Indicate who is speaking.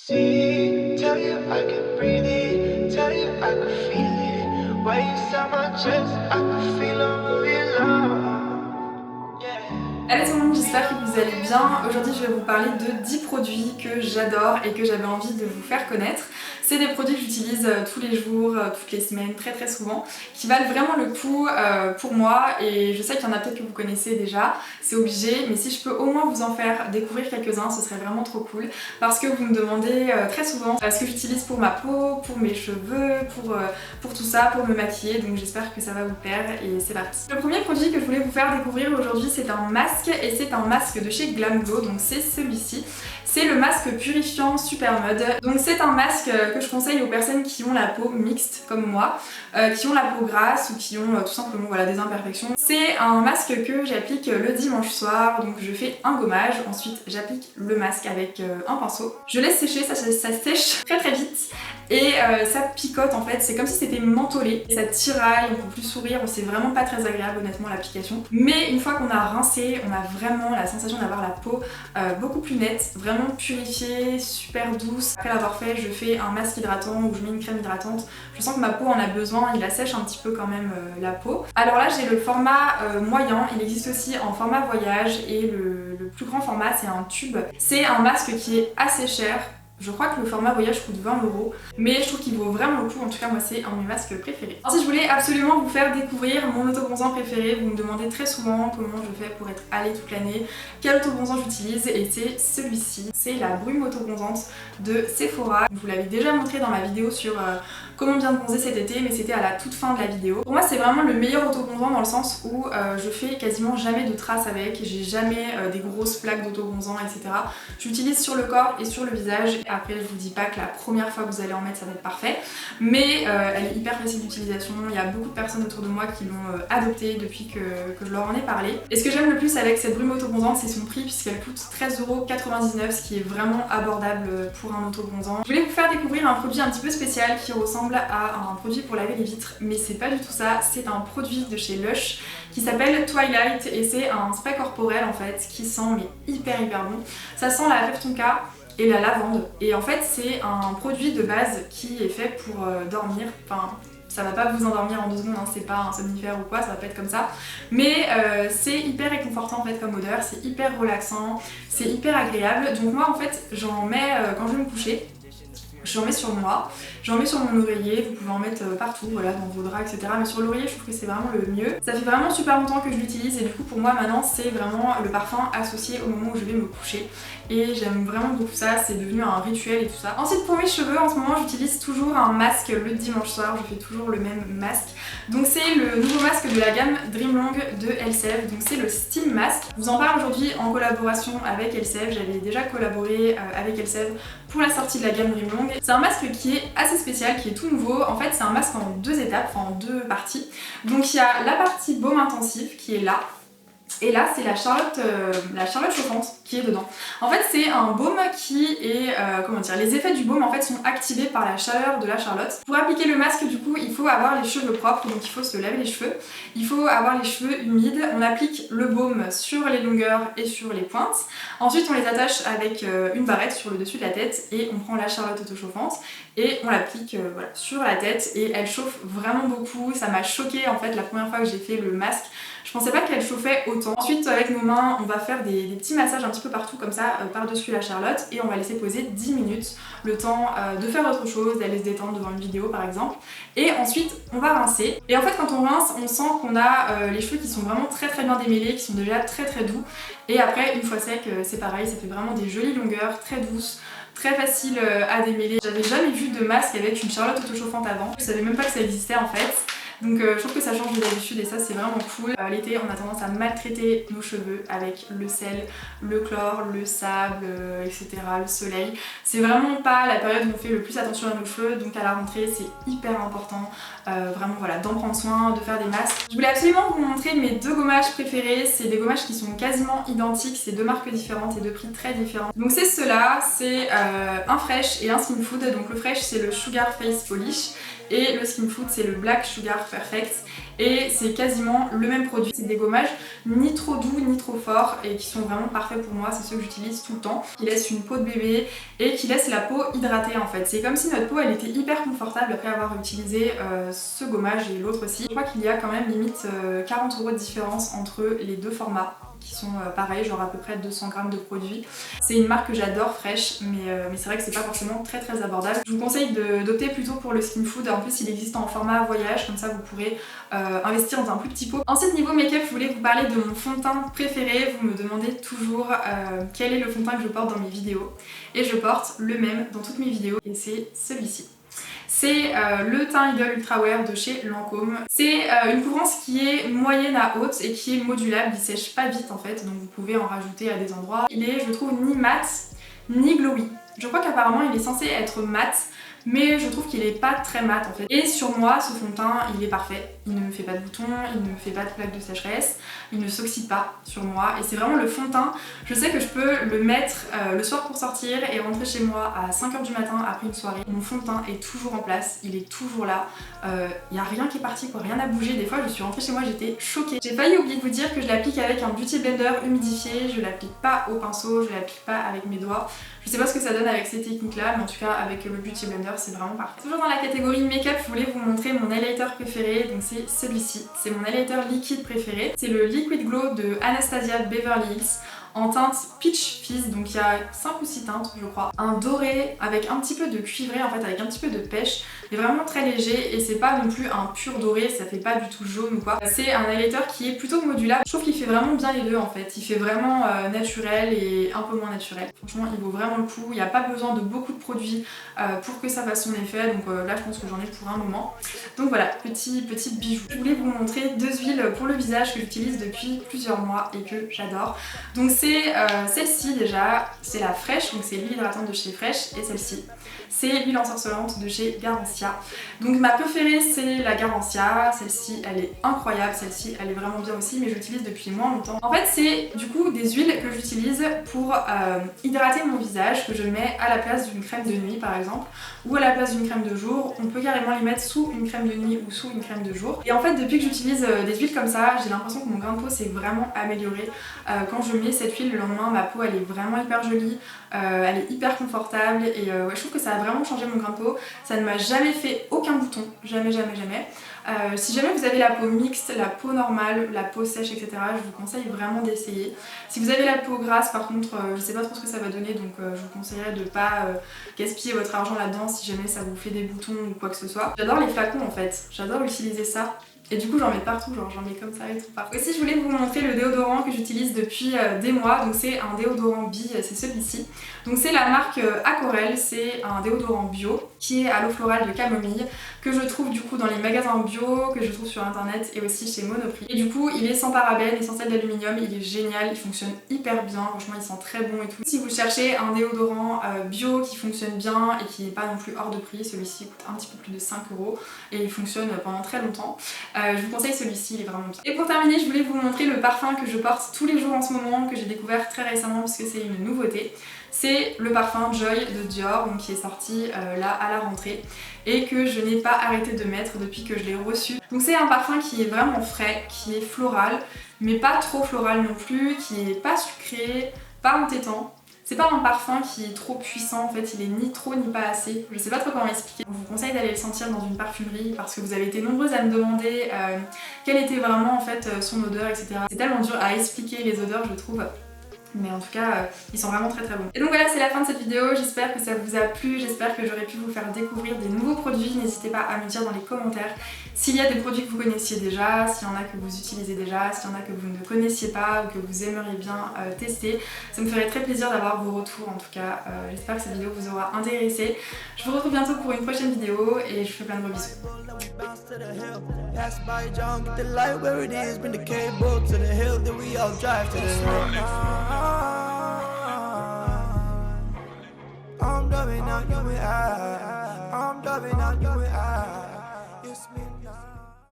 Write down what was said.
Speaker 1: See, tell you I can breathe it, tell you I can feel it. Why you on my chest, I can feel all of your love. Yeah.
Speaker 2: Allez tout le monde, j'espère que vous allez bien. Aujourd'hui je vais vous parler de 10 produits que j'adore et que j'avais envie de vous faire connaître. C'est des produits que j'utilise tous les jours, toutes les semaines, très souvent, qui valent vraiment le coup pour moi, et je sais qu'il y en a peut-être que vous connaissez déjà, c'est obligé, mais si je peux au moins vous en faire découvrir quelques-uns, ce serait vraiment trop cool, parce que vous me demandez très souvent ce que j'utilise pour ma peau, pour mes cheveux, pour tout ça, pour me maquiller, donc j'espère que ça va vous plaire et c'est parti. Le premier produit que je voulais vous faire découvrir aujourd'hui, c'est un masque, et c'est un masque de chez Glam Glow, donc c'est celui-ci. C'est le masque purifiant Super Mud. Donc c'est un masque que je conseille aux personnes qui ont la peau mixte comme moi, qui ont la peau grasse ou qui ont tout simplement voilà, des imperfections. C'est un masque que j'applique le dimanche soir, donc je fais un gommage, ensuite j'applique le masque avec un pinceau. Je laisse sécher, ça sèche très vite et ça picote en fait, c'est comme si c'était mentholé. Ça tiraille, on peut plus sourire, c'est vraiment pas très agréable honnêtement l'application. Mais une fois qu'on a rincé, on a vraiment la sensation d'avoir la peau beaucoup plus nette, vraiment purifiée, super douce. Après l'avoir fait, je fais un masque hydratant ou je mets une crème hydratante. Je sens que ma peau en a besoin, il assèche un petit peu quand même la peau. Alors là j'ai le format moyen, il existe aussi en format voyage, et le plus grand format c'est un tube. C'est un masque qui est assez cher. Je crois que le format voyage coûte 20 €, mais je trouve qu'il vaut vraiment le coup. En tout cas moi c'est un de mes masques préférés. Ensuite je voulais absolument vous faire découvrir mon autobronzant préféré. Vous me demandez très souvent comment je fais pour être hâlée toute l'année, quel autobronzant j'utilise, et c'est celui-ci. C'est la brume autobronzante de Sephora. Je vous l'avais déjà montré dans ma vidéo sur comment bien bronzer cet été, mais c'était à la toute fin de la vidéo. Pour moi c'est vraiment le meilleur autobronzant dans le sens où je fais quasiment jamais de traces avec, j'ai jamais des grosses plaques d'autobronzant, etc. J'utilise sur le corps et sur le visage. Après je vous dis pas que la première fois que vous allez en mettre ça va être parfait, mais elle est hyper facile d'utilisation. Il y a beaucoup de personnes autour de moi qui l'ont adoptée depuis que je leur en ai parlé. Et ce que j'aime le plus avec cette brume autobronzante, c'est son prix, puisqu'elle coûte 13,99 €, ce qui est vraiment abordable pour un autobronzant. Je voulais vous faire découvrir un produit un petit peu spécial qui ressemble à un produit pour laver les vitres, mais c'est pas du tout ça. C'est un produit de chez Lush qui s'appelle Twilight, et c'est un spray corporel en fait qui sent mais hyper bon. Ça sent la Fève Tonka et la lavande, et en fait c'est un produit de base qui est fait pour dormir. Enfin, ça va pas vous endormir en 2 secondes, hein, c'est pas un somnifère ou quoi, ça va pas être comme ça, mais c'est hyper réconfortant en fait comme odeur, c'est hyper relaxant, c'est hyper agréable. Donc moi en fait j'en mets quand je vais me coucher. J'en mets sur moi, j'en mets sur mon oreiller, vous pouvez en mettre partout, voilà, dans vos draps, etc. Mais sur l'oreiller, je trouve que c'est vraiment le mieux. Ça fait vraiment super longtemps que je l'utilise, et du coup pour moi maintenant c'est vraiment le parfum associé au moment où je vais me coucher. Et j'aime vraiment beaucoup ça, c'est devenu un rituel et tout ça. Ensuite pour mes cheveux, en ce moment j'utilise toujours un masque le dimanche soir, je fais toujours le même masque. Donc c'est le nouveau masque de la gamme Dreamlong de Elseve, donc c'est le Steam Mask. Je vous en parle aujourd'hui en collaboration avec Elseve, j'avais déjà collaboré avec Elseve pour la sortie de la gamme Dreamlong. C'est un masque qui est assez spécial, qui est tout nouveau. En fait c'est un masque en 2 étapes, enfin en 2 parties. Donc il y a la partie baume intensif qui est là. Et là c'est la Charlotte chauffante qui est dedans. En fait c'est un baume qui est, comment dire, les effets du baume en fait sont activés par la chaleur de la Charlotte. Pour appliquer le masque du coup il faut avoir les cheveux propres, donc il faut se laver les cheveux. Il faut avoir les cheveux humides, on applique le baume sur les longueurs et sur les pointes. Ensuite on les attache avec une barrette sur le dessus de la tête, et on prend la Charlotte auto-chauffante et on l'applique voilà, sur la tête, et elle chauffe vraiment beaucoup. Ça m'a choquée en fait la première fois que j'ai fait le masque. Je pensais pas qu'elle chauffait autant. Ensuite avec nos mains on va faire des petits massages un petit peu partout comme ça par-dessus la Charlotte, et on va laisser poser 10 minutes, le temps de faire autre chose, d'aller se détendre devant une vidéo par exemple. Et ensuite on va rincer, et en fait quand on rince on sent qu'on a les cheveux qui sont vraiment très bien démêlés, qui sont déjà très doux. Et après une fois sec c'est pareil, ça fait vraiment des jolies longueurs, très douces, très facile à démêler. J'avais jamais vu de masque avec une Charlotte auto-chauffante avant, je savais même pas que ça existait en fait. Donc je trouve que ça change de d'habitude, et ça c'est vraiment cool. L'été on a tendance à maltraiter nos cheveux avec le sel, le chlore, le sable, etc., le soleil. C'est vraiment pas la période où on fait le plus attention à nos cheveux, donc à la rentrée c'est hyper important vraiment voilà, d'en prendre soin, de faire des masques. Je voulais absolument vous montrer mes 2 gommages préférés. C'est des gommages qui sont quasiment identiques, c'est 2 marques différentes et 2 prix très différents. Donc c'est ceux-là, c'est un Fresh et un Skin Food. Donc le Fresh c'est le Sugar Face Polish, et le Skin Food c'est le Black Sugar Perfect et c'est quasiment le même produit. C'est des gommages ni trop doux ni trop forts et qui sont vraiment parfaits pour moi, c'est ceux que j'utilise tout le temps, qui laissent une peau de bébé et qui laissent la peau hydratée en fait. C'est comme si notre peau elle était hyper confortable après avoir utilisé ce gommage et l'autre aussi. Je crois qu'il y a quand même limite 40 € de différence entre les deux formats qui sont pareils, genre à peu près 200 g de produit. C'est une marque que j'adore, Fresh, mais c'est vrai que c'est pas forcément très abordable. Je vous conseille d'opter plutôt pour le Skin Food. En plus il existe en format voyage, comme ça vous pourrez investir dans un plus petit pot. Ensuite niveau make-up, je voulais vous parler de mon fond de teint préféré. Vous me demandez toujours quel est le fond de teint que je porte dans mes vidéos. Et je porte le même dans toutes mes vidéos et c'est celui-ci. C'est le teint Idol Ultra Wear de chez Lancôme. C'est une couvrance qui est moyenne à haute et qui est modulable, il sèche pas vite en fait, donc vous pouvez en rajouter à des endroits. Il est, je trouve, ni mat ni glowy. Je crois qu'apparemment il est censé être mat, mais je trouve qu'il est pas très mat en fait. Et sur moi, ce fond de teint, il est parfait. Il ne me fait pas de boutons, il ne me fait pas de plaques de sécheresse, il ne s'oxyde pas sur moi. Et c'est vraiment le fond de teint, je sais que je peux le mettre le soir pour sortir et rentrer chez moi à 5 h du matin après une soirée. Mon fond de teint est toujours en place, il est toujours là. Il n'y a rien qui est parti, quoi, rien n'a bougé. Des fois, je suis rentrée chez moi, j'étais choquée. J'ai failli oublier de vous dire que je l'applique avec un Beauty Blender humidifié, je l'applique pas au pinceau, je l'applique pas avec mes doigts. Je sais pas ce que ça donne avec ces techniques là, mais en tout cas avec le Beauty Blender c'est vraiment parfait. Toujours dans la catégorie make-up, je voulais vous montrer mon highlighter préféré, donc c'est celui-ci. C'est mon highlighter liquide préféré. C'est le Liquid Glow de Anastasia Beverly Hills en teinte Peach Fizz, donc il y a 5 ou 6 teintes je crois. Un doré avec un petit peu de cuivré en fait, avec un petit peu de pêche, mais vraiment très léger et c'est pas non plus un pur doré, ça fait pas du tout jaune ou quoi. C'est un highlighter qui est plutôt modulable, je trouve qu'il fait vraiment bien les deux en fait. Il fait vraiment naturel et un peu moins naturel. Franchement il vaut vraiment le coup, il n'y a pas besoin de beaucoup de produits pour que ça fasse son effet, donc là je pense que j'en ai pour un moment. Donc voilà, petit bijou. Je voulais vous montrer 2 huiles pour le visage que j'utilise depuis plusieurs mois et que j'adore. Donc c'est celle-ci déjà, c'est la Fresh, donc c'est l'huile hydratante de chez Fresh, et celle-ci c'est l'huile ensorcelante de chez Garancia. Donc ma préférée c'est la Garancia, celle-ci elle est incroyable, celle-ci elle est vraiment bien aussi, mais j'utilise depuis moins longtemps. En fait c'est du coup des huiles que j'utilise pour hydrater mon visage, que je mets à la place d'une crème de nuit par exemple, ou à la place d'une crème de jour. On peut carrément les mettre sous une crème de nuit ou sous une crème de jour. Et en fait depuis que j'utilise des huiles comme ça, j'ai l'impression que mon grain de peau s'est vraiment amélioré. Quand je mets cette huile le lendemain, ma peau elle est vraiment hyper jolie, elle est hyper confortable et ouais, je trouve que ça a vraiment changé mon grain de peau. Ça ne m'a jamais fait aucun bouton, jamais. Si jamais vous avez la peau mixte, la peau normale, la peau sèche, etc., je vous conseille vraiment d'essayer. Si vous avez la peau grasse par contre, je sais pas trop ce que ça va donner, donc je vous conseillerais de pas gaspiller votre argent là-dedans si jamais ça vous fait des boutons ou quoi que ce soit. J'adore les flacons en fait, j'adore utiliser ça. Et du coup j'en mets partout, genre j'en mets comme ça et tout partout. Aussi je voulais vous montrer le déodorant que j'utilise depuis des mois, donc c'est un déodorant bille, c'est celui-ci. Donc c'est la marque Aquarelle, c'est un déodorant bio qui est à l'eau florale de camomille, que je trouve du coup dans les magasins bio, que je trouve sur internet et aussi chez Monoprix. Et du coup il est sans parabènes et sans sel d'aluminium, il est génial, il fonctionne hyper bien, franchement il sent très bon et tout. Si vous cherchez un déodorant bio qui fonctionne bien et qui n'est pas non plus hors de prix, celui-ci coûte un petit peu plus de 5 € et il fonctionne pendant très longtemps. Je vous conseille celui-ci, il est vraiment bien. Et pour terminer, je voulais vous montrer le parfum que je porte tous les jours en ce moment, que j'ai découvert très récemment parce que c'est une nouveauté. C'est le parfum Joy de Dior, donc qui est sorti là à la rentrée et que je n'ai pas arrêté de mettre depuis que je l'ai reçu. Donc c'est un parfum qui est vraiment frais, qui est floral, mais pas trop floral non plus, qui est pas sucré, pas entêtant. C'est pas un parfum qui est trop puissant en fait, il est ni trop ni pas assez, je sais pas trop comment expliquer. Je vous conseille d'aller le sentir dans une parfumerie parce que vous avez été nombreuses à me demander quelle était vraiment en fait son odeur, etc. C'est tellement dur à expliquer les odeurs je trouve. Mais en tout cas, ils sont vraiment très bons. Et donc voilà, c'est la fin de cette vidéo. J'espère que ça vous a plu, j'espère que j'aurais pu vous faire découvrir des nouveaux produits. N'hésitez pas à me dire dans les commentaires s'il y a des produits que vous connaissiez déjà, s'il y en a que vous utilisez déjà, s'il y en a que vous ne connaissiez pas ou que vous aimeriez bien tester. Ça me ferait très plaisir d'avoir vos retours en tout cas. J'espère que cette vidéo vous aura intéressé. Je vous retrouve bientôt pour une prochaine vidéo et je vous fais plein de gros bisous.
Speaker 1: Pass by John, get the light where it is, bring the cable to the hill, then we all drive to the hill.